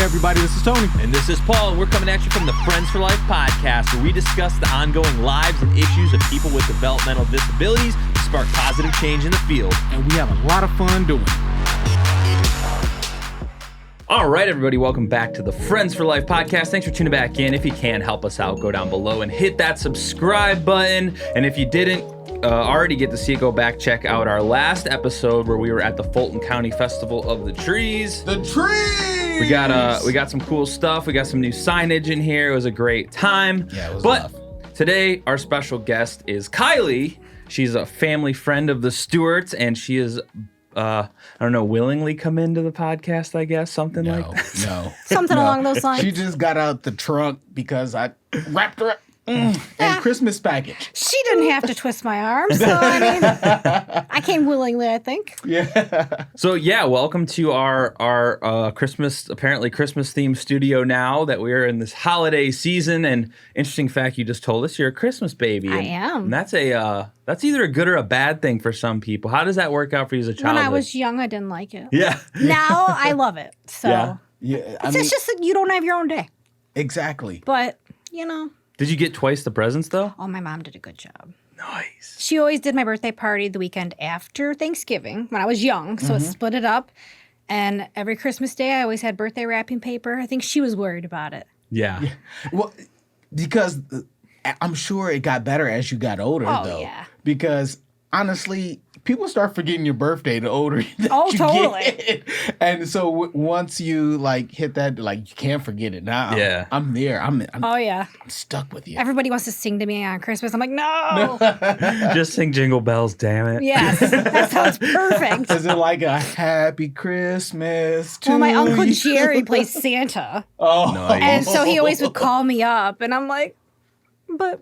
everybody, this is Tony. And this is Paul, and we're coming at you from the Friends for Life podcast, where we discuss the ongoing lives and issues of people with developmental disabilities to spark positive change in the field. And we have a lot of fun doing it. All right, everybody, welcome back to the Friends for Life podcast. Thanks for tuning back in. If you can, help us out, go down below and hit that subscribe button. And if you didn't already get to see it, go back, check out our last episode where we were at the Fulton County Festival of the Trees. The trees! We got some cool stuff. We got some new signage in here. It was a great time. Yeah, it was But rough. Today, our special guest is Kylee. She's a family friend of the Stewarts, and she is, willingly come into the podcast, I guess, something like that. No. Something along those lines. She just got out the trunk because I wrapped her up. And Christmas package. She didn't have to twist my arm, so I mean, I came willingly, I think. Yeah. So yeah, welcome to our Christmas themed studio now that we're in this holiday season. And interesting fact, you just told us you're a Christmas baby. I am. And that's either a good or a bad thing for some people. How does that work out for you as a child? When I was young, I didn't like it. Yeah. Now I love it. So Yeah. it's just that you don't have your own day. Exactly. But, you know. Did you get twice the presents though? Oh, my mom did a good job. Nice. She always did my birthday party the weekend after Thanksgiving when I was young. So it split it up. And every Christmas day, I always had birthday wrapping paper. I think she was worried about it. Yeah. Well, because I'm sure it got better as you got older, though. Yeah. Because honestly, people start forgetting your birthday the older that you totally. get. And so once you hit that, you can't forget it now. Yeah. I'm there. I'm Oh, yeah. stuck with you. Everybody wants to sing to me on Christmas. I'm like, no. Just sing Jingle Bells, damn it. Yes. That sounds perfect. Is it like a happy Christmas to Well, my Uncle you? Jerry plays Santa. Oh. Nice. And so he always would call me up. And I'm like, but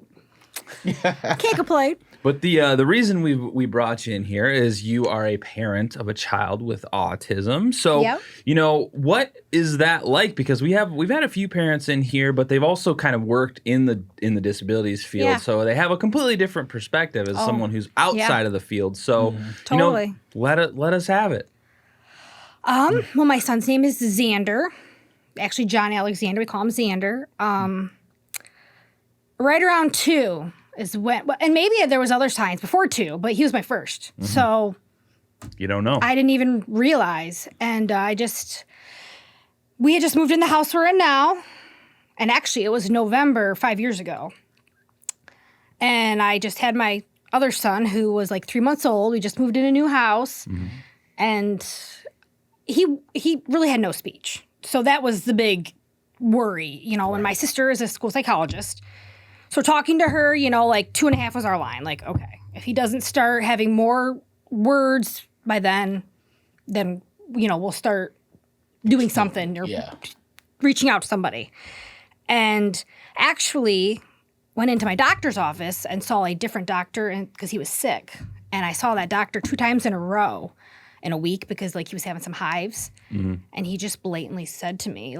can't complain. But the reason we brought you in here is you are a parent of a child with autism. So, Yep. What is that like? Because we've had a few parents in here, but they've also kind of worked in the disabilities field. Yeah. So they have a completely different perspective as someone who's outside of the field. So, Totally. let us have it. Well, my son's name is Xander. Actually, John Alexander. We call him Xander. Right around 2 is when, and maybe there was other signs before 2, but he was my first. So You don't know. I didn't even realize. And we had just moved in the house we're in now. And actually, it was November 5 years ago. And I just had my other son, who was like 3 months old. We just moved in a new house. And he really had no speech. So that was the big worry, and my sister is a school psychologist. So talking to her, 2.5 was our line. Like, okay, if he doesn't start having more words by then, we'll start doing something or reaching out to somebody. And actually went into my doctor's office and saw a different doctor because he was sick. And I saw that doctor 2 times in a row in a week because he was having some hives. And he just blatantly said to me,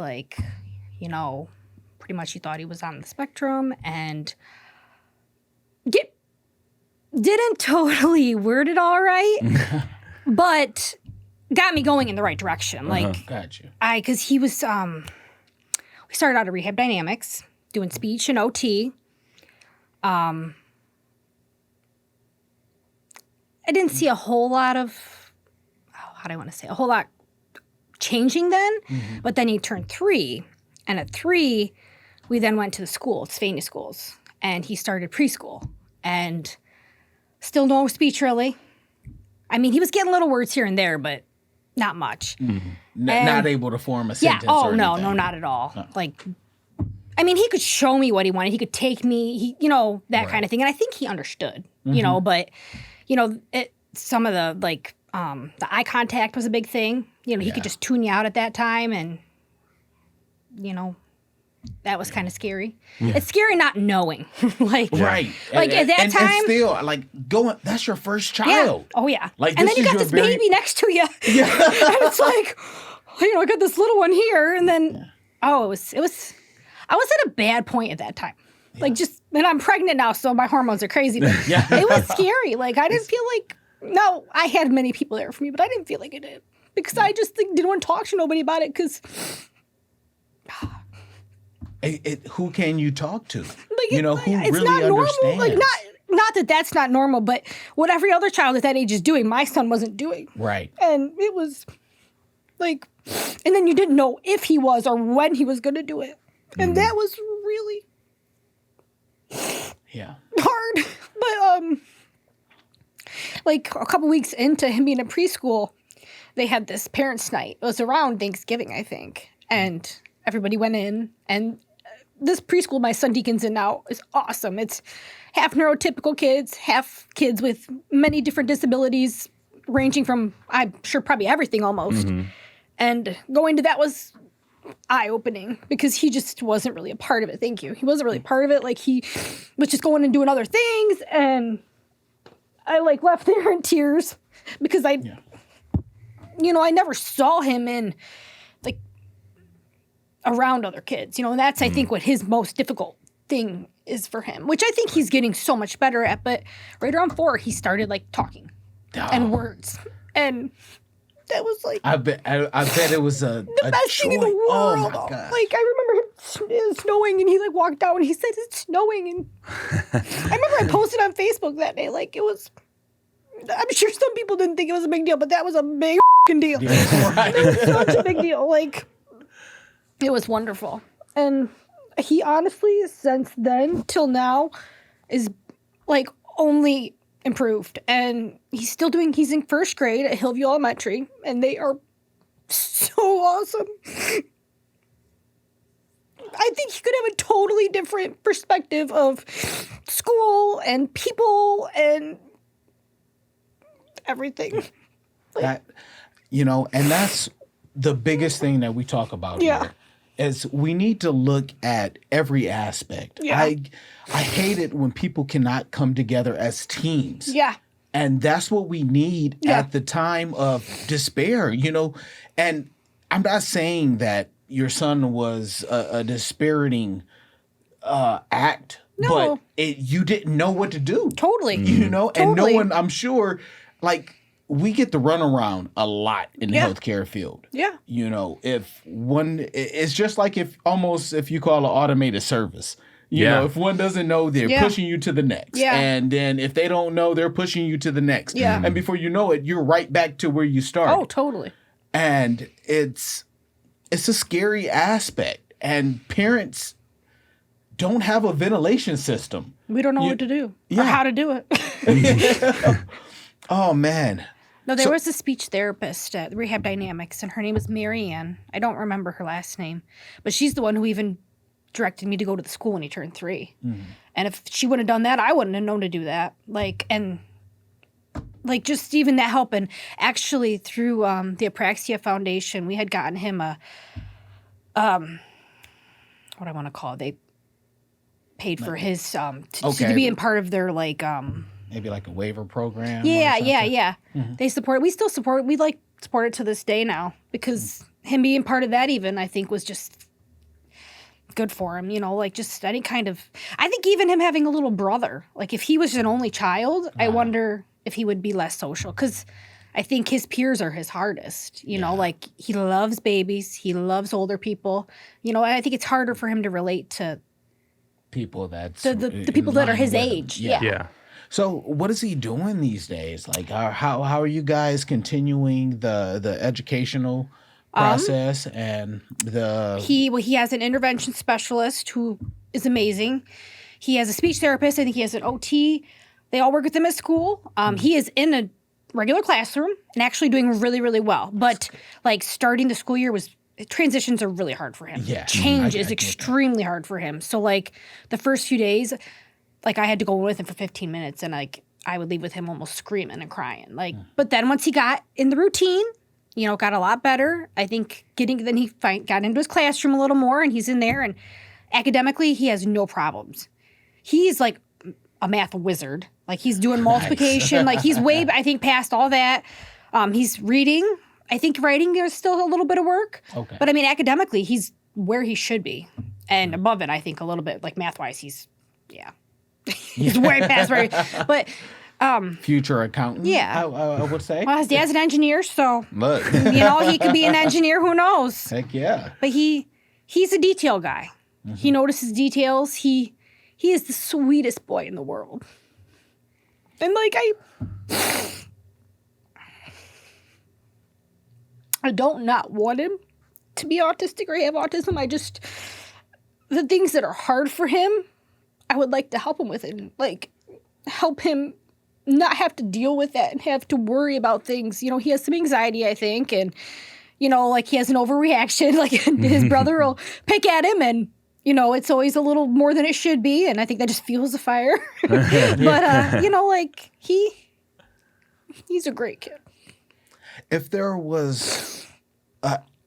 pretty much he thought he was on the spectrum and didn't totally word it all right, but got me going in the right direction. Got you. Because he was, we started out at Rehab Dynamics doing speech and OT. I didn't see a whole lot of, a whole lot changing then, but then he turned 3. And at 3, we then went to the school, Svaney schools, and he started preschool. And still no speech, really. I mean, he was getting little words here and there, but not much. Not able to form a sentence. Yeah. Oh, or no, anything. not at all. No. He could show me what he wanted. He could take me, that kind of thing. And I think he understood, but, some of the, the eye contact was a big thing. He could just tune you out at that time. And, that was kind of scary. It's scary not knowing. Right. At that time. And still, that's your first child. Yeah. Oh, yeah. Like, and then you got this baby next to you. Yeah. And it's like, I got this little one here. And then, I was at a bad point at that time. And I'm pregnant now, so my hormones are crazy. But it was scary. I didn't feel no, I had many people there for me, but I didn't feel like I did. Because I just didn't want to talk to nobody about it because who can you talk to? Like, You know, who it's really not normal. understands? Like, not that that's not normal, but what every other child at that age is doing, my son wasn't doing. Right. And it was like, and then you didn't know if he was or when he was going to do it. And that was really hard. But, like a couple weeks into him being in preschool, they had this parents' night. It was around Thanksgiving, I think. And everybody went in. And this preschool my son Deacon's in now is awesome. It's half neurotypical kids, half kids with many different disabilities, ranging from, I'm sure, probably everything almost. And going to that was eye-opening because he just wasn't really a part of it. Thank you. He wasn't really part of it. Like, he was just going and doing other things. And I, like, left there in tears because I never saw him in, like, around other kids, and that's, I think, what his most difficult thing is for him, which I think he's getting so much better at. But right around 4, he started, like, talking and words. And that was, like, I bet it was the best thing in the world. Oh, my God. Like, I remember it snowing, and he, like, walked out, and he said, it's snowing. And I remember I posted on Facebook that day, like, it was, I'm sure some people didn't think it was a big deal, but that was a big deal. Right. It was such a big deal. Like, it was wonderful. And he honestly, since then till now, is, like, only improved. And he's in first grade at Hillview Elementary, and they are so awesome. I think he could have a totally different perspective of school and people and everything. That, and that's the biggest thing that we talk about here. Is we need to look at every aspect. Yeah. I hate it when people cannot come together as teams. Yeah. And that's what we need at the time of despair, And I'm not saying that your son was a dispiriting act, but you didn't know what to do. Totally. And no Totally. one, I'm sure, like, we get the runaround a lot in the healthcare field. Yeah. If one, it's just like if you call an automated service. You know, if one doesn't know, they're pushing you to the next. Yeah. And then if they don't know, they're pushing you to the next. Yeah. And before you know it, you're right back to where you started. Oh, totally. And it's a scary aspect. And parents don't have a ventilation system. We don't know what to do or how to do it. Oh, man. No, there was a speech therapist at Rehab Dynamics, and her name is Marianne. I don't remember her last name, but she's the one who even directed me to go to the school when he turned 3. And if she wouldn't have done that, I wouldn't have known to do that. Just even that help. And actually, through the Apraxia Foundation, we had gotten him a, what I want to call it. They paid for his, to be in part of their, maybe like a waiver program. Yeah. They support it. We still support it. We support it to this day now because him being part of that even, I think, was just good for him, just any kind of, I think even him having a little brother, like if he was an only child, I wonder if he would be less social because I think his peers are his hardest, like he loves babies, he loves older people, I think it's harder for him to relate to people that's the people that are his age. Yeah. So what is he doing these days? Like, how are you guys continuing the educational process and the... He has an intervention specialist who is amazing. He has a speech therapist. I think he has an OT. They all work with him at school. He is in a regular classroom and actually doing really, really well. But starting the school year transitions are really hard for him. Yeah. Change is extremely hard for him. So the first few days, I had to go with him for 15 minutes and I would leave with him almost screaming and crying. But then once he got in the routine, got a lot better. I think then he got into his classroom a little more and he's in there and academically he has no problems. He's like a math wizard. He's doing multiplication. Nice. He's way, I think, past all that. He's reading. I think writing, there's still a little bit of work. Okay. But academically, he's where he should be. And above it, I think a little bit, math-wise, he's way past where but future accountant. Yeah. I would say. Well, his dad's an engineer, so Look. he could be an engineer. Who knows? Heck yeah. But he's a detail guy. He notices details. He is the sweetest boy in the world. And like I don't not want him to be autistic or have autism. The things that are hard for him, I would like to help him with it. And, like, help him not have to deal with that and have to worry about things. You know, he has some anxiety, I think, and, you know, like, he has an overreaction. Like, his brother will pick at him, and, you know, it's always a little more than it should be, and I think that just fuels the fire. But, you know, like, he's a great kid. If there was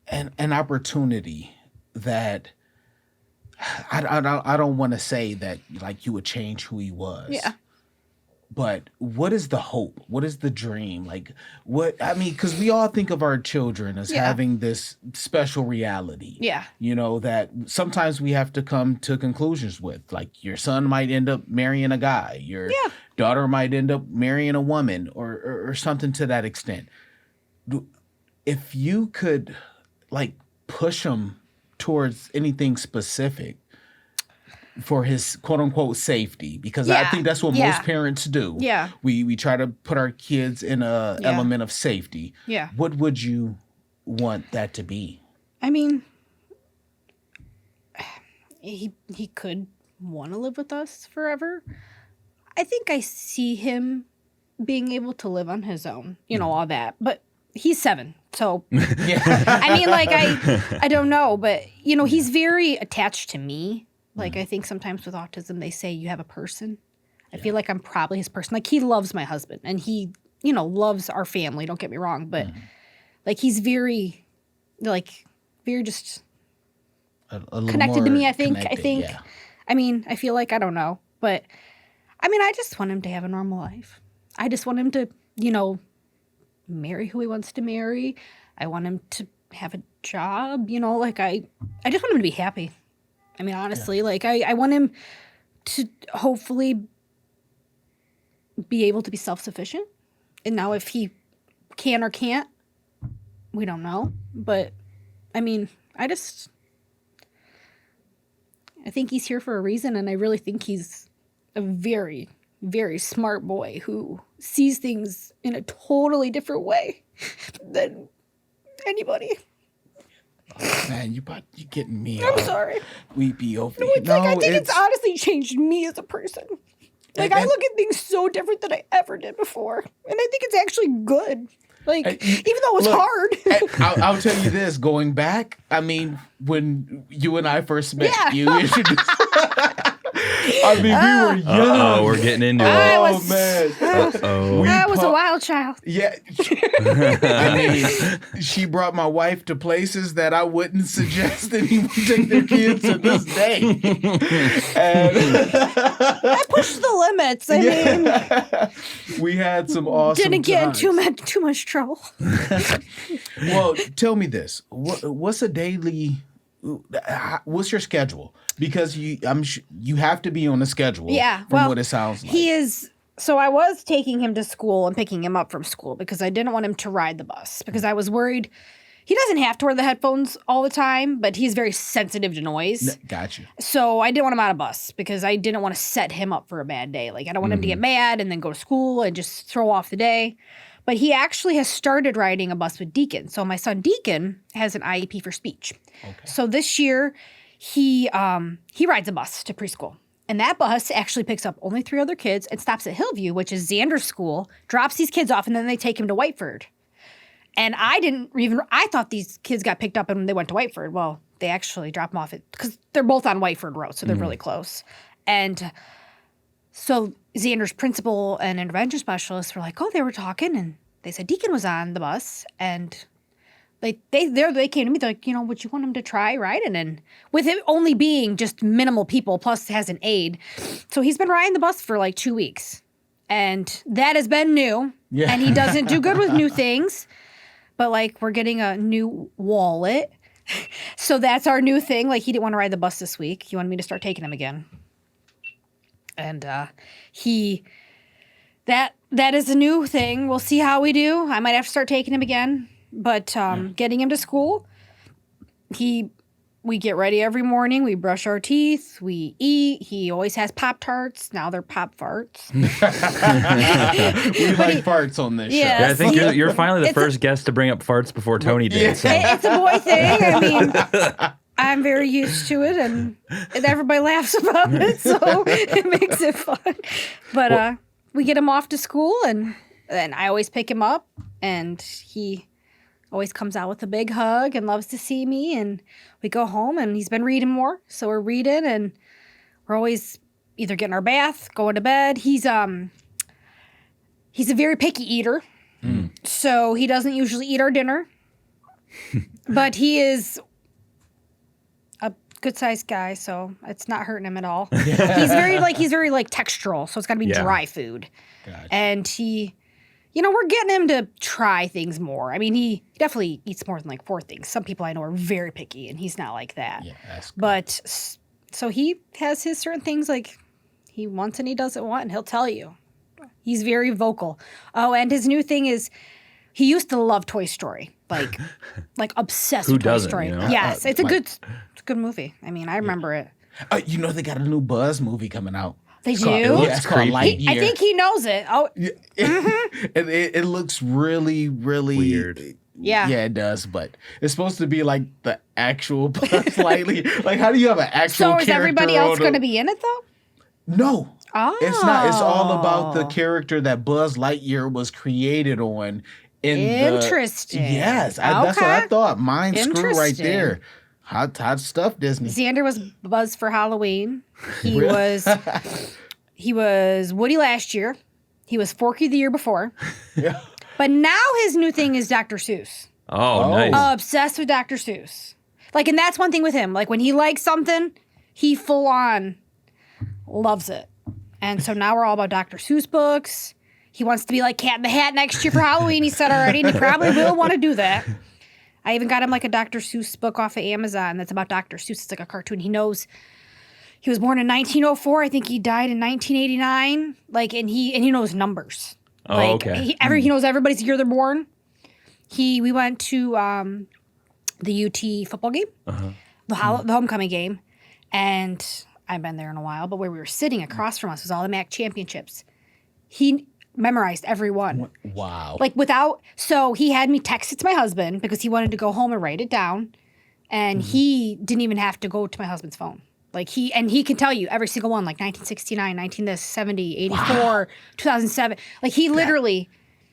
an opportunity that I don't want to say that like you would change who he was. Yeah. But what is the hope? What is the dream? Like because we all think of our children as having this special reality. Yeah. You know, that sometimes we have to come to conclusions with. Like your son might end up marrying a guy. Your daughter might end up marrying a woman or something to that extent. If you could like push him towards anything specific for his quote unquote safety, because I think that's what most parents do. Yeah. We try to put our kids in a element of safety. Yeah. What would you want that to be? I mean, he could want to live with us forever. I think I see him being able to live on his own, you know, all that. But he's 7, so I mean, like, I don't know, but you know, he's very attached to me. Like, I think sometimes with autism, they say you have a person. I feel like I'm probably his person. Like, he loves my husband, and he, you know, loves our family. Don't get me wrong, but like, he's very, like, very just a connected to me. I think. Yeah. I mean, I feel like I don't know, but I mean, I just want him to have a normal life. I just want him to, you know, marry who he wants to marry. I want him to have a job, you know, like I just want him to be happy. I mean, honestly, like I want him to hopefully be able to be self-sufficient. And now if he can or can't, we don't know. But I mean, I think he's here for a reason, and I really think he's a very, very smart boy who sees things in a totally different way than anybody. Oh, man, you're getting me. I'm sorry. Weepy over No, here. I think it's honestly changed me as a person. Like, I look at things so different than I ever did before. And I think it's actually good. Like, even though it was hard. I'll tell you this. Going back, I mean, when you and I first met, you introduced... I mean, we were young. We're getting into it. I was a wild child. Yeah. I mean, she brought my wife to places that I wouldn't suggest anyone take their kids to this day. And I pushed the limits. I mean, we had some awesome didn't get in times. too much trouble. Well, tell me this. What's a daily... What's your schedule? Because you have to be on a schedule. Yeah, from what it sounds like. He is. So I was taking him to school and picking him up from school because I didn't want him to ride the bus because I was worried. He doesn't have to wear the headphones all the time, but he's very sensitive to noise. Gotcha. So I didn't want him on a bus because I didn't want to set him up for a bad day. Like, I don't want him to get mad and then go to school and just throw off the day. But he actually has started riding a bus with Deacon. So my son Deacon has an IEP for speech. Okay. So this year he rides a bus to preschool. And that bus actually picks up only 3 other kids and stops at Hillview, which is Xander's school, drops these kids off, and then they take him to Whiteford. And I thought these kids got picked up and they went to Whiteford. Well, they actually drop them off because they're both on Whiteford Road, so they're really close. And so Xander's principal and intervention specialist were like, they were talking, and they said Deacon was on the bus, and they came to me, they're like, would you want him to try riding? And with it only being just minimal people, plus has an aide. So he's been riding the bus for like 2 weeks, and that has been new. Yeah. And he doesn't do good with new things, but like we're getting a new wallet. So that's our new thing. Like, he didn't want to ride the bus this week. He wanted me to start taking him again. And that is a new thing. We'll see how we do. I might have to start taking him again. But getting him to school, he we get ready every morning. We brush our teeth. We eat. He always has Pop-Tarts. Now they're Pop Farts. We like farts on this show. Yes. Yeah, I think you're finally the first guest to bring up farts before Tony did. So. It's a boy thing. I mean, I'm very used to it, and everybody laughs about it, so it makes it fun. But we get him off to school, and I always pick him up, and he always comes out with a big hug and loves to see me, and we go home, and he's been reading more, so we're reading, and we're always either getting our bath, going to bed. He's a very picky eater, so he doesn't usually eat our dinner, but he is a good-sized guy, so it's not hurting him at all. He's very textural, so it's got to be dry food, and we're getting him to try things more. I mean, he definitely eats more than like 4 things. Some people I know are very picky, and he's not like that. Yeah, that's good. But so he has his certain things like he wants and he doesn't want, and he'll tell you. He's very vocal. Oh, and his new thing is he used to love Toy Story, like obsessed with Toy Story. You know? Yes, it's a good movie. I mean, I remember it. They got a new Buzz movie coming out. They do? It's called Lightyear. I think he knows it. Oh, And it looks really, really weird. Yeah. Yeah, it does. But it's supposed to be like the actual Buzz Lightyear. Like, how do you have an actual so character? is everybody else going to be in it though? No. Oh. It's not. It's all about the character that Buzz Lightyear was created on. Interesting. Yes. That's what I thought. Mind screw right Interesting. there. Hot stuff, Disney. Xander was Buzz for Halloween. He was Woody last year. He was Forky the year before. Yeah. But now his new thing is Dr. Seuss. Oh, nice. Obsessed with Dr. Seuss. Like, and that's one thing with him. Like, when he likes something, he full on loves it. And so now we're all about Dr. Seuss books. He wants to be like Cat in the Hat next year for Halloween, he said already, and he probably will want to do that. I even got him like a Dr. Seuss book off of Amazon that's about Dr. Seuss. It's like a cartoon. He knows he was born in 1904. I think he died in 1989. Like, and he knows numbers. Oh, like, okay. He knows everybody's year they're born. We went to the UT football game, the homecoming game, and I've been there in a while. But where we were sitting across from us was all the MAC championships. He memorized every one. Wow. So he had me text it to my husband because he wanted to go home and write it down. And he didn't even have to go to my husband's phone. Like he can tell you every single one, like 1969, 1970, 84, 2007. Like he literally,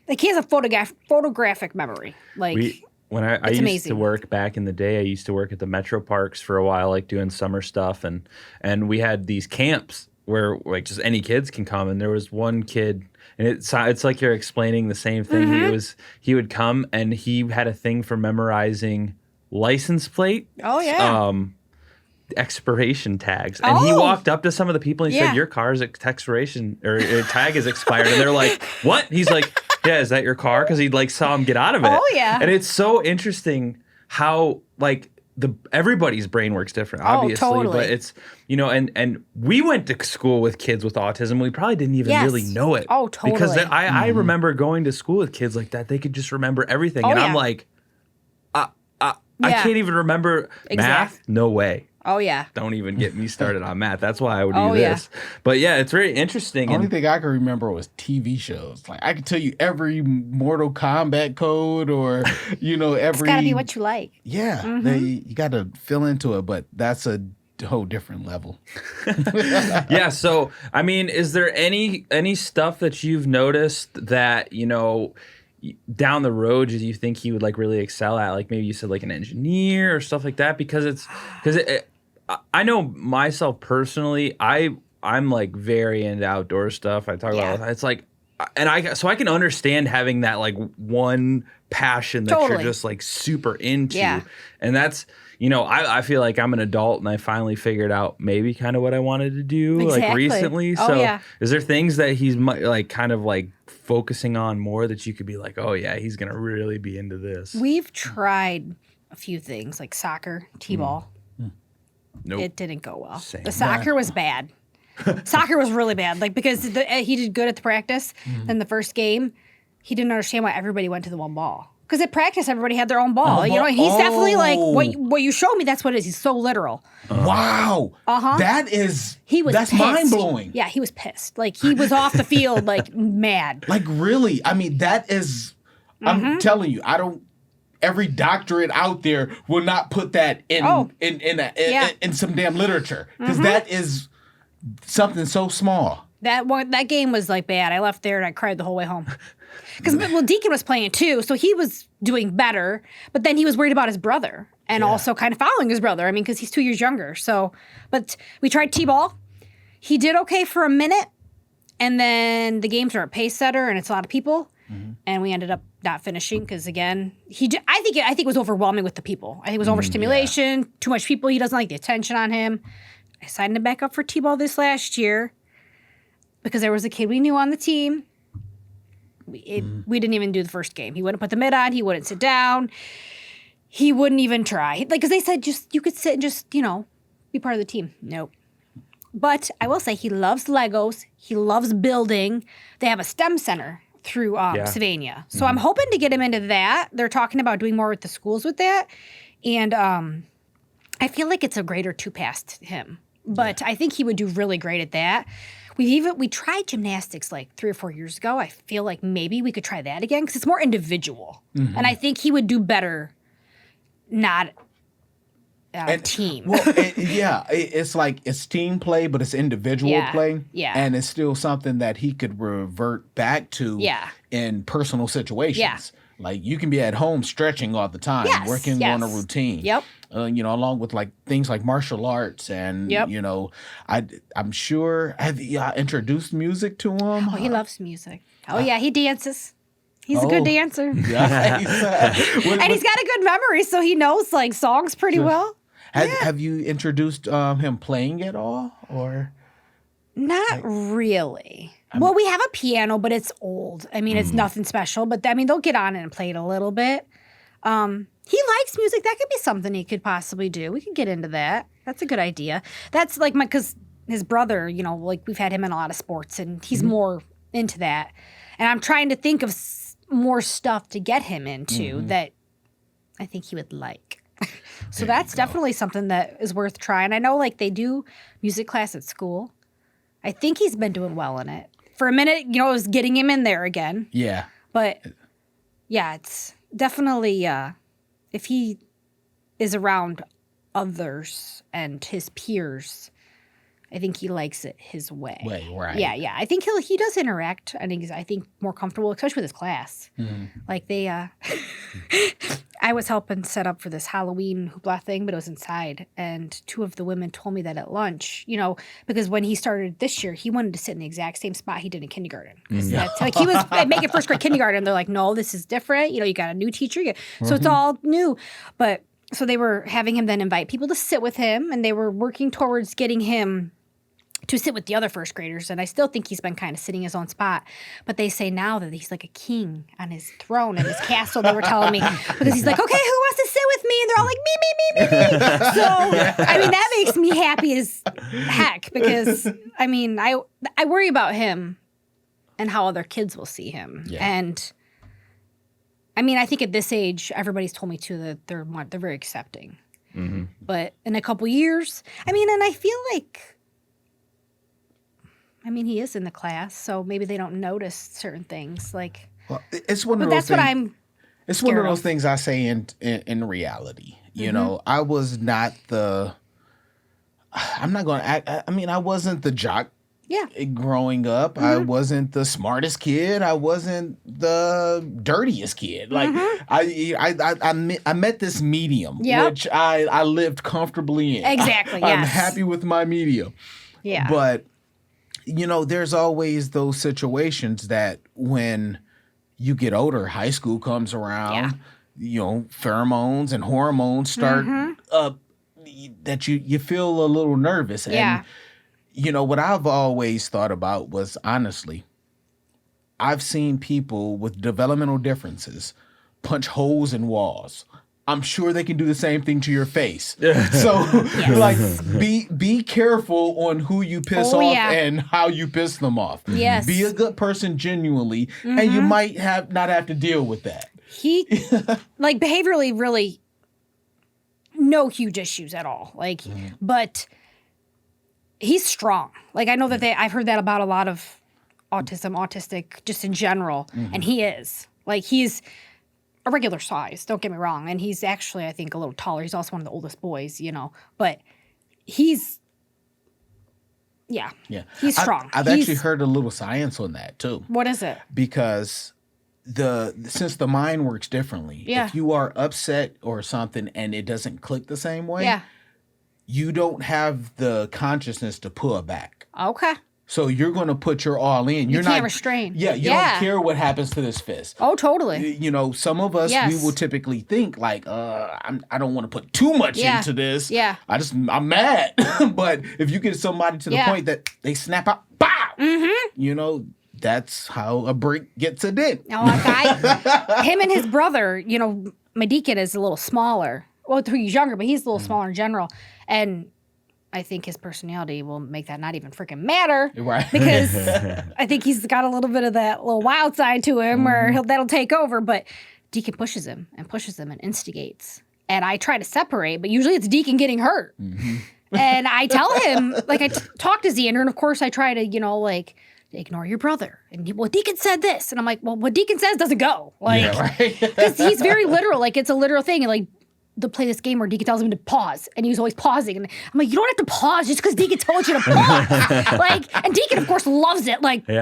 he has a photographic memory. Like when I used amazing. to work back in the day, I used to work at the Metro Parks for a while, like doing summer stuff. And we had these camps where like just any kids can come. And there was one kid, and it's like you're explaining the same thing. He would come and he had a thing for memorizing license plate. Oh yeah. Expiration tags. And he walked up to some of the people and he said, your car's expiration or tag is expired. And they're like, what? He's like, yeah, is that your car? Because he like saw him get out of it. Oh yeah. And it's so interesting how like everybody's brain works different, obviously. Totally. But it's, and we went to school with kids with autism. We probably didn't even really know it. Oh, totally. Because I remember going to school with kids like that. They could just remember everything. And I'm like, I can't even remember math. No way. Oh yeah. Don't even get me started on math. That's why I would do this. But yeah, it's very interesting. The only thing I can remember was TV shows. Like I could tell you every Mortal Kombat code or, every. It's gotta be what you like. Yeah. You got to fill into it, but that's a whole different level. Yeah. So, I mean, is there any stuff that you've noticed that, down the road, do you think he would like really excel at? Like maybe you said like an engineer or stuff like that, because I know myself personally, I'm like very into outdoor stuff. I talk about it's like, and I can understand having that like one passion that you're just like super into, and that's I feel like I'm an adult and I finally figured out maybe kind of what I wanted to do like recently. So is there things that he's like kind of like focusing on more that you could be like, oh yeah, he's gonna really be into this? We've tried a few things like soccer, t-ball. Nope. It didn't go well. Same. The soccer was bad. Soccer was really bad. Like because he did good at the practice. Then the first game, he didn't understand why everybody went to the one ball. Because at practice, everybody had their own ball. You know, he's definitely like, what you showed me, that's what it is. He's so literal. Wow. That's mind-blowing. Yeah, he was pissed. Like, he was off the field, like, mad. Like, really? I mean, that is, I'm telling you, every doctorate out there will not put that in some damn literature. Because that is something so small. That game was, like, bad. I left there and I cried the whole way home. Because, Deacon was playing too, so he was doing better, but then he was worried about his brother and also kind of following his brother. I mean, because he's 2 years younger. So, but we tried T-ball. He did okay for a minute, and then the games are a pace setter, and it's a lot of people, and we ended up not finishing because, again, I think it was overwhelming with the people. I think it was overstimulation, too much people. He doesn't like the attention on him. I signed him back up for T-ball this last year because there was a kid we knew on the team. We didn't even do the first game. He wouldn't put the mitt on. He wouldn't sit down. He wouldn't even try. Like, because they said you could sit and just, be part of the team. Nope. But I will say he loves Legos. He loves building. They have a STEM center through Sylvania. So I'm hoping to get him into that. They're talking about doing more with the schools with that. And I feel like it's a grade or two past him. But I think he would do really great at that. We tried gymnastics like 3 or 4 years ago. I feel like maybe we could try that again because it's more individual. And I think he would do better not a team. Well, it's like it's team play, but it's individual play. Yeah. And it's still something that he could revert back to in personal situations. Yeah. Like you can be at home stretching all the time, working on a routine. Yep. Along with like things like martial arts and, I'm sure, have you introduced music to him? Oh, he loves music. Oh, yeah, he dances. He's a good dancer. Nice. And he's got a good memory, so he knows like songs pretty well. Have you introduced him playing at all? Or not really. Well, we have a piano, but it's old. I mean, it's nothing special, but they'll get on it and play it a little bit. He likes music. That could be something he could possibly do. We could get into that. That's a good idea. That's like because his brother, like we've had him in a lot of sports and he's more into that. And I'm trying to think of more stuff to get him into that I think he would like. So that's definitely something that is worth trying. I know like they do music class at school. I think he's been doing well in it. For a minute, it was getting him in there again. Yeah. But yeah, it's definitely if he is around others and his peers, I think he likes it his way. Right. Yeah. I think he does interact. I think more comfortable, especially with his class. Like they, I was helping set up for this Halloween hoopla thing, but it was inside. And 2 of the women told me that at lunch, because when he started this year, he wanted to sit in the exact same spot he did in kindergarten. That's, like he was making first grade kindergarten. They're like, no, this is different. You got a new teacher. So it's all new. But so they were having him then invite people to sit with him, and they were working towards getting him to sit with the other first graders, and I still think he's been kind of sitting his own spot. But they say now that he's like a king on his throne in his castle, they were telling me. Because he's like, okay, who wants to sit with me? And they're all like, me. So, that makes me happy as heck because, I worry about him and how other kids will see him. Yeah. And, I think at this age, everybody's told me, too, that they're very accepting. But in a couple years, and I feel like, he is in the class, so maybe they don't notice certain things. Like, well, it's one of those. That's things, what I'm. It's one of those things I say in reality. I was not the. I'm not going to act. I wasn't the jock. Yeah. Growing up, I wasn't the smartest kid. I wasn't the dirtiest kid. Like I met this medium, which I lived comfortably in. Exactly. I'm happy with my medium. Yeah. But. There's always those situations that when you get older, high school comes around, pheromones and hormones start up, that you feel a little nervous. And, what I've always thought about was, honestly, I've seen people with developmental differences punch holes in walls. I'm sure they can do the same thing to your face. So, be careful on who you piss off and how you piss them off. Yes. Be a good person genuinely, and you might not have to deal with that. He, like, behaviorally, really, no huge issues at all. Like, but he's strong. Like, I know that I've heard that about a lot of autistic, just in general. And he is. Like, he's a regular size, don't get me wrong. And he's actually, I think, a little taller. He's also one of the oldest boys, but he's, he's strong. I've actually heard a little science on that too. What is it? Because since the mind works differently, if you are upset or something and it doesn't click the same way, you don't have the consciousness to pull back. Okay. So you're going to put your all in. You can't restrain. Yeah, you don't care what happens to this fist. Oh, totally. Some of us, we will typically think like, I don't want to put too much into this. Yeah. I'm mad. But if you get somebody to the point that they snap out, bow, that's how a brick gets a dent. Him and his brother, my deacon is a little smaller. Well, he's younger, but he's a little smaller in general. And I think his personality will make that not even freaking matter. Right. Because I think he's got a little bit of that little wild side to him where that'll take over. But Deacon pushes him and instigates. And I try to separate, but usually it's Deacon getting hurt. And I tell him, like, I talk to Xander, and of course I try to, ignore your brother. And Deacon said this. And I'm like, well, what Deacon says doesn't go. Because he's very literal. Like, it's a literal thing. And, like, they'll play this game where Deacon tells him to pause, and he was always pausing. And I'm like, you don't have to pause just because Deacon told you to pause. And Deacon, of course, loves it. Like, do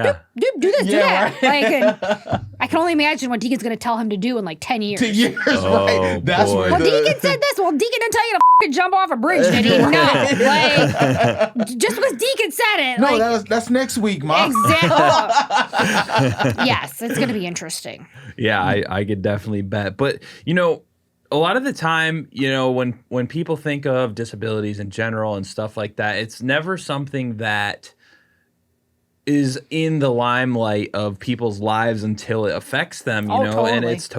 this, do that. Right. And I can only imagine what Deacon's going to tell him to do in 10 years. 10 years, right? That's boy. where Deacon said this. Well, Deacon didn't tell you to jump off a bridge, did he? No. Just because Deacon said it. No, that's next week, Mom. Exactly. Yes, it's going to be interesting. Yeah, I could definitely bet. But, a lot of the time, when people think of disabilities in general and stuff like that, it's never something that is in the limelight of people's lives until it affects them, Totally. And it's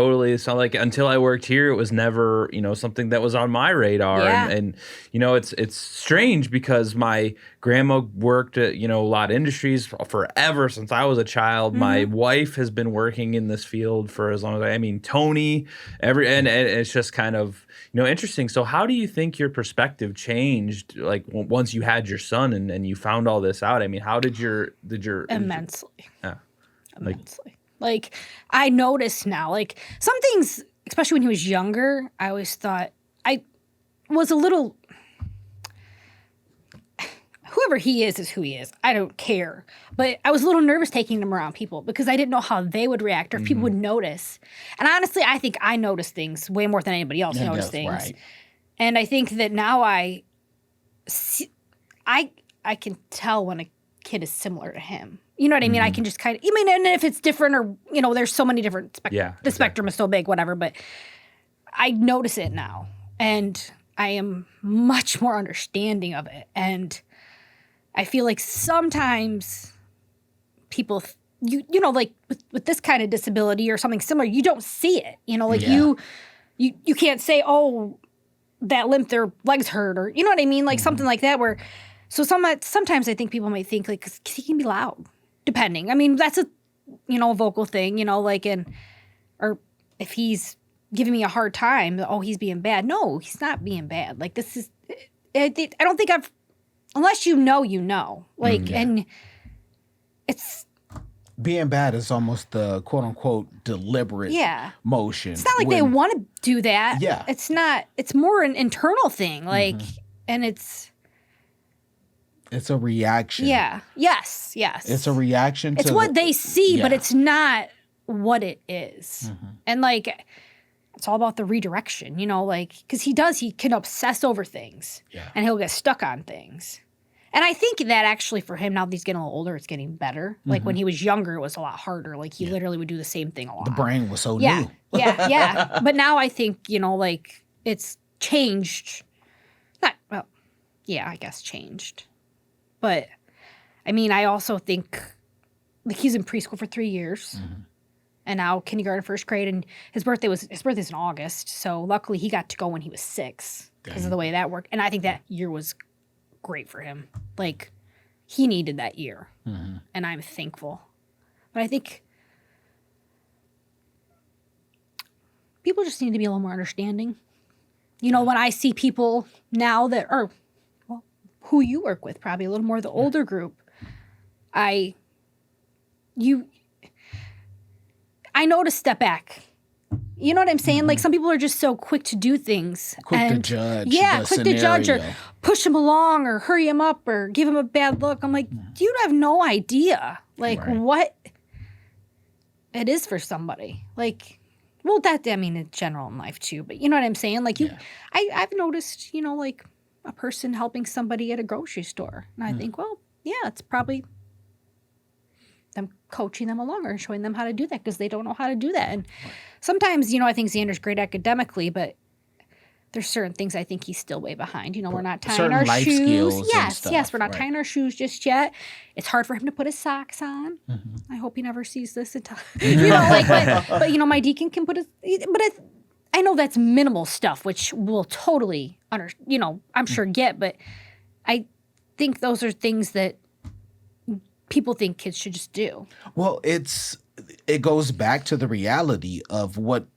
like until I worked here, it was never, something that was on my radar. Yeah. And it's strange because my grandma worked at, a lot of industries forever since I was a child. My wife has been working in this field for as long as Tony, and it's just kind of, interesting. So how do you think your perspective changed, like once you had your son and you found all this out? How did your immensely. Immensely. Like, I notice now, like, some things, especially when he was younger, I always thought I was a little, whoever he is who he is. I don't care. But I was a little nervous taking him around people because I didn't know how they would react or if people would notice. And honestly, I think I notice things way more than anybody else notices things. Right. And I think that now I can tell when a kid is similar to him. You know what I mean? I can just kind of, and if it's different or, there's so many different, the spectrum is so big, whatever, but I notice it now. And I am much more understanding of it. And I feel like sometimes people, like with this kind of disability or something similar, you don't see it. You can't say, oh, that limp, their legs hurt, or you know what I mean? Like something like that where, so sometimes I think people might think like, cause he can be loud, depending. That's a vocal thing, or if he's giving me a hard time, oh, he's being bad. No, he's not being bad. Like this is, I don't think unless and it's. Being bad is almost the quote unquote deliberate motion. It's not like they want to do that. Yeah. It's not, it's more an internal thing. Like, and it's a reaction. Yeah. Yes. It's a reaction to it's what they see, but it's not what it is. And it's all about the redirection, because he can obsess over things and he'll get stuck on things. And I think that actually for him, now that he's getting a little older, it's getting better. Like when he was younger, it was a lot harder. Like he literally would do the same thing a lot. The brain was so new. new. Yeah. But now I think, it's changed. I guess changed. But I also think he's in preschool for 3 years. And now kindergarten, first grade, and his birthday's in August. So luckily he got to go when he was 6 because of the way that worked. And I think that year was great for him. Like he needed that year, and I'm thankful. But I think people just need to be a little more understanding. You know, when I see people now that are, well, who you work with, probably a little more the older group, I know to step back. You know what I'm saying? Like, some people are just so quick to do things. Quick to judge. Yeah, the quick to judge or scenario. push them along or hurry them up or give them a bad look. I'm like, you have no idea, like, Right. what it is for somebody. Like, well, I mean, in general in life too, but you know what I'm saying? Like, I've noticed, you know, like a person helping somebody at a grocery store. And I think, well, yeah, it's probably them coaching them along or showing them how to do that because they don't know how to do that. And sometimes, you know, I think Xander's great academically, but there's certain things I think he's still way behind. You know, we're not tying Certain our life shoes. skills and Yes, stuff, we're not right. tying our shoes just yet. It's hard for him to put his socks on. I hope he never sees this until, you know, like, but you know, my deacon can put his, but I know that's minimal stuff, which we'll totally, you know, I'm sure get, but I think those are things that people think kids should just do. Well, it goes back to the reality of what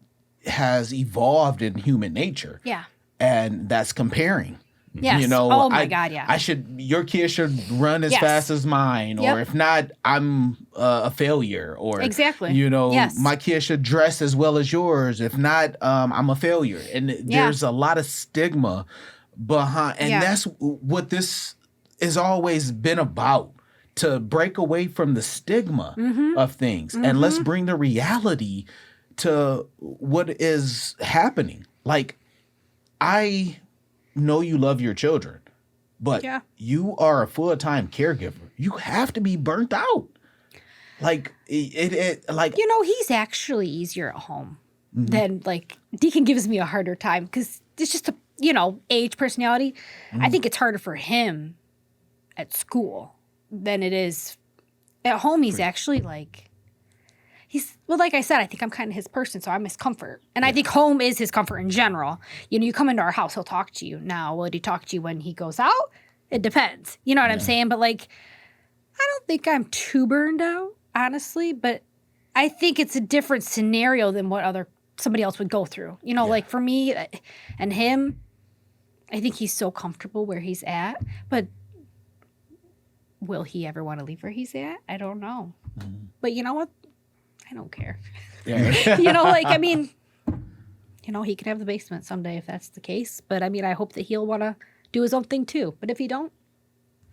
has evolved in human nature. Yeah. And that's comparing. Yes. You know, Oh my God, yeah. your kid should run as Yes. fast as mine, Yep. or if not, I'm a failure. Or Exactly. you know, Yes. my kid should dress as well as yours. If not, I'm a failure. And there's a lot of stigma behind, and Yeah. that's what this has always been about. To break away from the stigma of things, and let's bring the reality to what is happening. Like, I know you love your children, but Yeah. you are a full-time caregiver. You have to be burnt out. Like like You know, he's actually easier at home than, like, Deacon gives me a harder time because it's just a, you know, age, personality. I think it's harder for him at school than it is at home. He's actually like, well, like I said, I think I'm kind of his person, so I'm his comfort. And I think home is his comfort in general. You know, you come into our house, he'll talk to you. Now, will he talk to you when he goes out? It depends. You know what I'm saying? But, like, I don't think I'm too burned out, honestly, but I think it's a different scenario than what somebody else would go through. You know, like for me and him, I think he's so comfortable where he's at, but will he ever want to leave where he's at? I don't know. But you know what? I don't care. yeah. You know, like, I mean, you know, he can have the basement someday if that's the case. But I mean, I hope that he'll want to do his own thing too. But if he don't,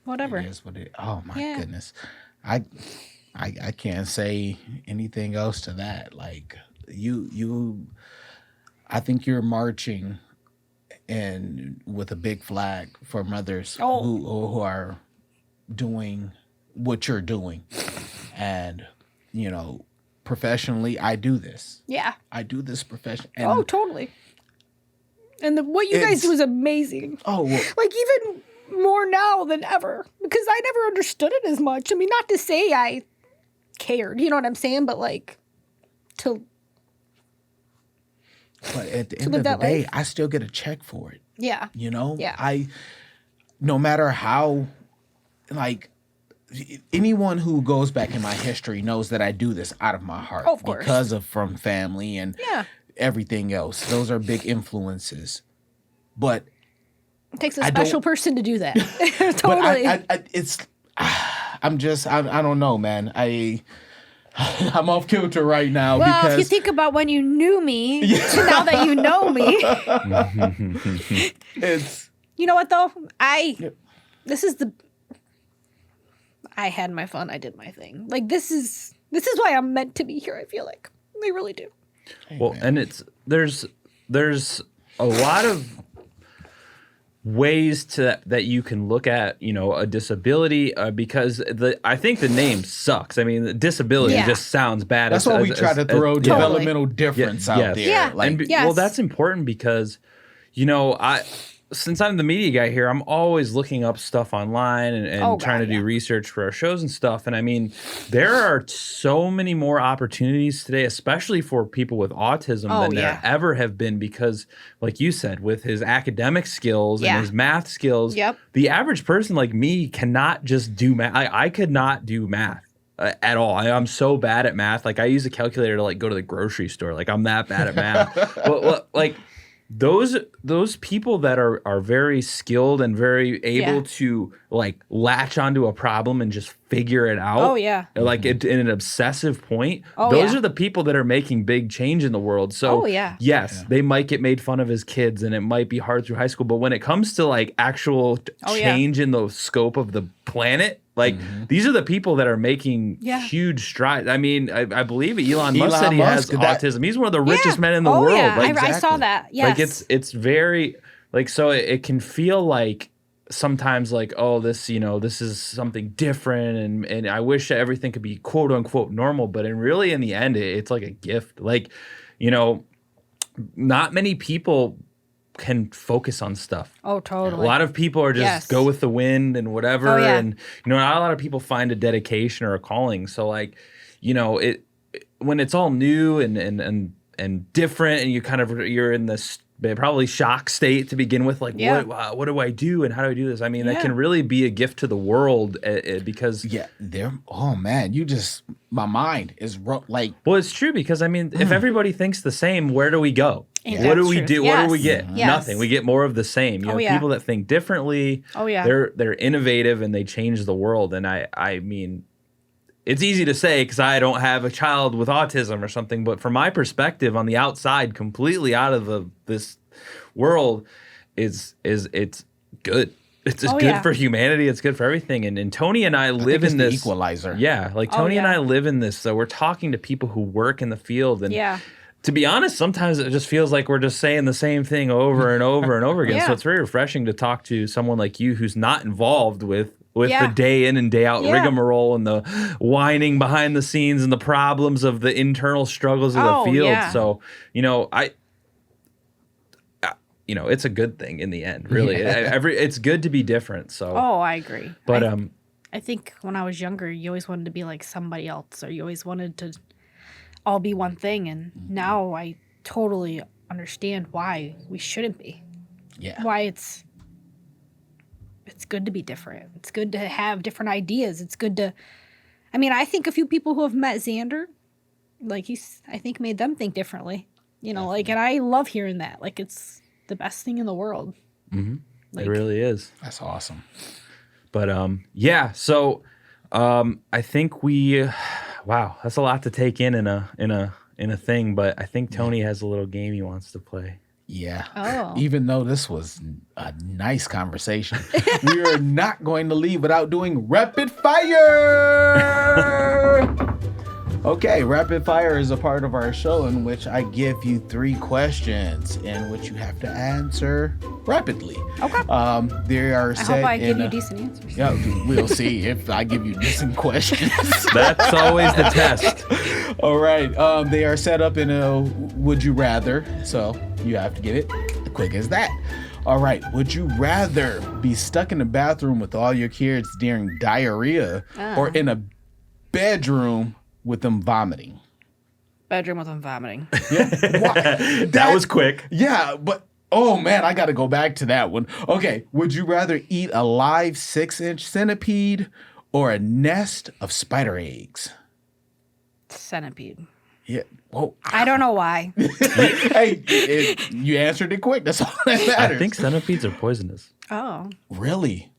whatever. It is what it. Oh my Yeah. goodness, I can't say anything else to that. Like I think you're marching, and with a big flag for mothers who are doing what you're doing, and you know, professionally, I do this. Yeah. I do this profession. Oh, totally. And what you guys do is amazing. Oh, well, Like, even more now than ever. Because I never understood it as much. I mean, not to say I cared, you know what I'm saying? But, like, but at the end live of the that day, life. I still get a check for it. yeah. You know? Yeah. No matter how, like, anyone who goes back in my history knows that I do this out of my heart. Oh, of course. Because of from family and Yeah. everything else. Those are big influences. But It takes a I don't- special person to do that. but Totally. I don't know, man. I'm off kilter right now well, because if you think about when you knew me to now that you know me, it's you know what though? This is I had my fun. I did my thing. Like, this is why I'm meant to be here. I feel like I really do. Well, and there's a lot of ways that you can look at, you know, a disability because I think the name sucks. I mean, the disability Yeah. just sounds bad. that's why we try to throw developmental difference out yes. there. Yeah. Like, Yes. Well, that's important because, you know, since I'm the media guy here, I'm always looking up stuff online and Oh, God, trying to do yeah. research for our shows and stuff. And I mean, there are so many more opportunities today, especially for people with autism Oh, than there yeah. ever have been because, like you said, with his academic skills Yeah. and his math skills, Yep. the average person like me cannot just do math. I could not do math. at all. I'm so bad at math. Like I use a calculator to like go to the grocery store. Like I'm that bad at math. But like those people that are very skilled and very able to like latch onto a problem and just figure it out. Oh yeah. Like in an obsessive point. Those are the people that are making big change in the world. So yes, they might get made fun of as kids and it might be hard through high school. But when it comes to like actual change in the scope of the planet, like these are the people that are making huge strides. I mean, I believe Elon Musk said he has autism. He's one of the richest men in the world. Yeah. Like, I saw that. Yes. Like it's very like, so it can feel like sometimes like, oh, this, you know, this is something different. And I wish everything could be quote unquote normal, but in the end, it's like a gift. Like, you know, not many people can focus on stuff. Oh, totally. A lot of people are just go with the wind and whatever. And, you know, not a lot of people find a dedication or a calling. So like, you know, when it's all new and different and you're in this probably shock state to begin with, like what do I do and how do I do this? I mean, that can really be a gift to the world because oh man, my mind is like, well, it's true because I mean, if everybody thinks the same, where do we go? What do we do? What do we get? Nothing. We get more of the same. You know, people that think differently. They're innovative and they change the world. And I mean, it's easy to say because I don't have a child with autism or something, but from my perspective on the outside, completely out of this world, it's good. It's just good for humanity. It's good for everything. And Tony and I live in this equalizer. Yeah, like Tony and I live in this. So we're talking to people who work in the field, and to be honest, sometimes it just feels like we're just saying the same thing over and over and over again. So it's very refreshing to talk to someone like you who's not involved with the day in and day out rigmarole and the whining behind the scenes and the problems of the internal struggles of the field. So, you know, it's a good thing in the end, really. It's good to be different. So, I agree. But I think when I was younger, you always wanted to be like somebody else, or you always wanted to all be one thing. And now I totally understand why we shouldn't be. Yeah. Why it's good to be different. It's good to have different ideas. It's good to, I mean, I think a few people who have met Xander, like I think made them think differently, you know, like, and I love hearing that. Like, it's the best thing in the world. Like, it really is. That's awesome. But so I think wow, that's a lot to take in a thing, but I think Tony has a little game he wants to play. Yeah. Oh. Even though this was a nice conversation, we are not going to leave without doing rapid fire. Okay, rapid fire is a part of our show in which I give you 3 questions in which you have to answer rapidly. Okay. They are I hope I give you decent answers. Yeah, we'll see if I give you decent questions. That's always the test. All right. They are set up in a would you rather, so you have to get it quick as that. All right. Would you rather be stuck in the bathroom with all your kids during diarrhea or in a bedroom with them vomiting? Bedroom with them vomiting. Yeah. That was quick. Yeah, but oh man, I got to go back to that one. Okay. Would you rather eat a live 6-inch centipede or a nest of spider eggs? Centipede. Yeah. Whoa. I don't know why. Hey, you answered it quick. That's all that matters. I think centipedes are poisonous. Oh. Really?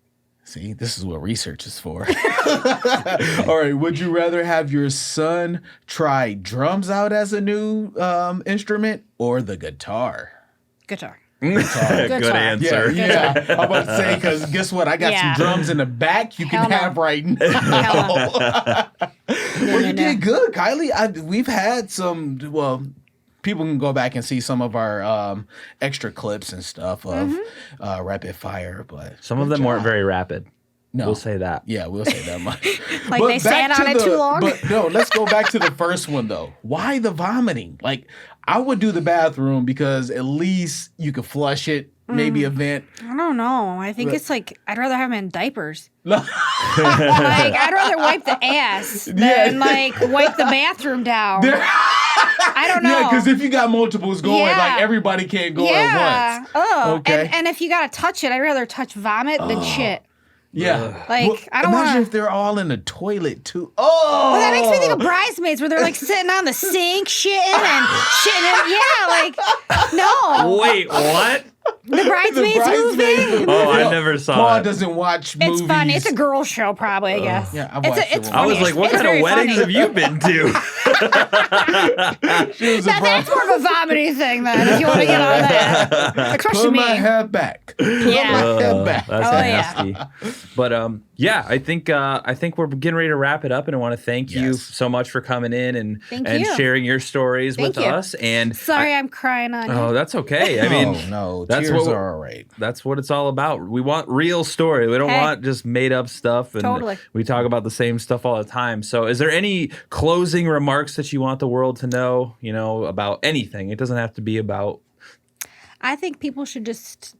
See, this is what research is for. All right. Would you rather have your son try drums out as a new instrument or the guitar? Guitar. Good answer. Yeah. I'm about to say, because guess what? I got some drums in the back you can have right now. Well, you did good, Kylie. We've had some, people can go back and see some of our extra clips and stuff of rapid fire, but some of them weren't very rapid. No. We'll say that. Yeah, we'll say that much. Like, they sat on it too long? But no, let's go back to the first one, though. Why the vomiting? Like, I would do the bathroom because at least you could flush it, maybe a vent. I don't know. I think it's like, I'd rather have them in diapers. Like, I'd rather wipe the ass than, like, wipe the bathroom down. I don't know. Yeah, because if you got multiples going, like, everybody can't go at once. Oh, okay. And if you got to touch it, I'd rather touch vomit than shit. Yeah. Like, I don't imagine wanna- if they're all in the toilet too. Oh, Well, that makes me think of Bridesmaids, where they're like sitting on the sink, shitting and shitting. Yeah, like no. Wait, what? The Bridesmaids movie. Oh, I never saw Paul it. doesn't watch It's movies. funny. It's a girl show, probably. I guess. Yeah, I've it's watched it it's once. I funny. was like, what It's kind of very weddings funny. have you been to? She was a That's more of a vomiting thing, then. If you want to get on that, especially Put me. my hair back. Put Yeah. my hair back. That's Oh, yeah. nasty. But yeah, I think we're getting ready to wrap it up, and I want to thank you Yes. so much for coming in and Thank you. sharing your stories Thank with you. us. And Sorry, I'm crying on you. oh, that's okay. I mean, no, that's tears what are all right. that's what it's all about. We want real story. We don't Hey. want just made up stuff. And Totally. we talk about the same stuff all the time. So is there any closing remarks that you want the world to know, about anything? It doesn't have to be about. I think people should just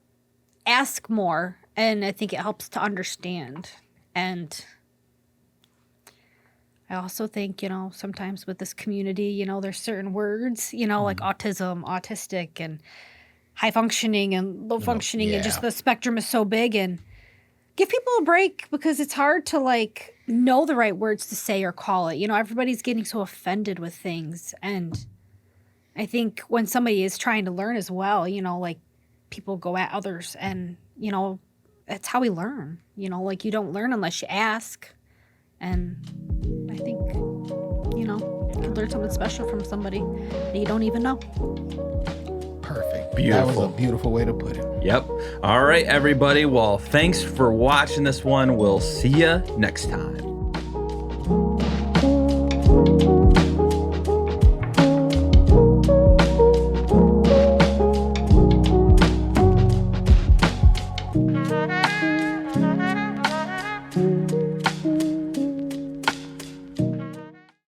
ask more, and I think it helps to understand. And I also think, sometimes with this community, there's certain words, like autism, autistic, and high functioning and low functioning, and just yeah. the spectrum is so big. And give people a break, because it's hard to know the right words to say or call it. Everybody's getting so offended with things. And I think when somebody is trying to learn as well, people go at others, and, that's how we learn. You don't learn unless you ask. And I think, you can learn something special from somebody that you don't even know. Perfect. Beautiful. That was a beautiful way to put it. Yep. All right, everybody. Well, thanks for watching this one. We'll see you next time.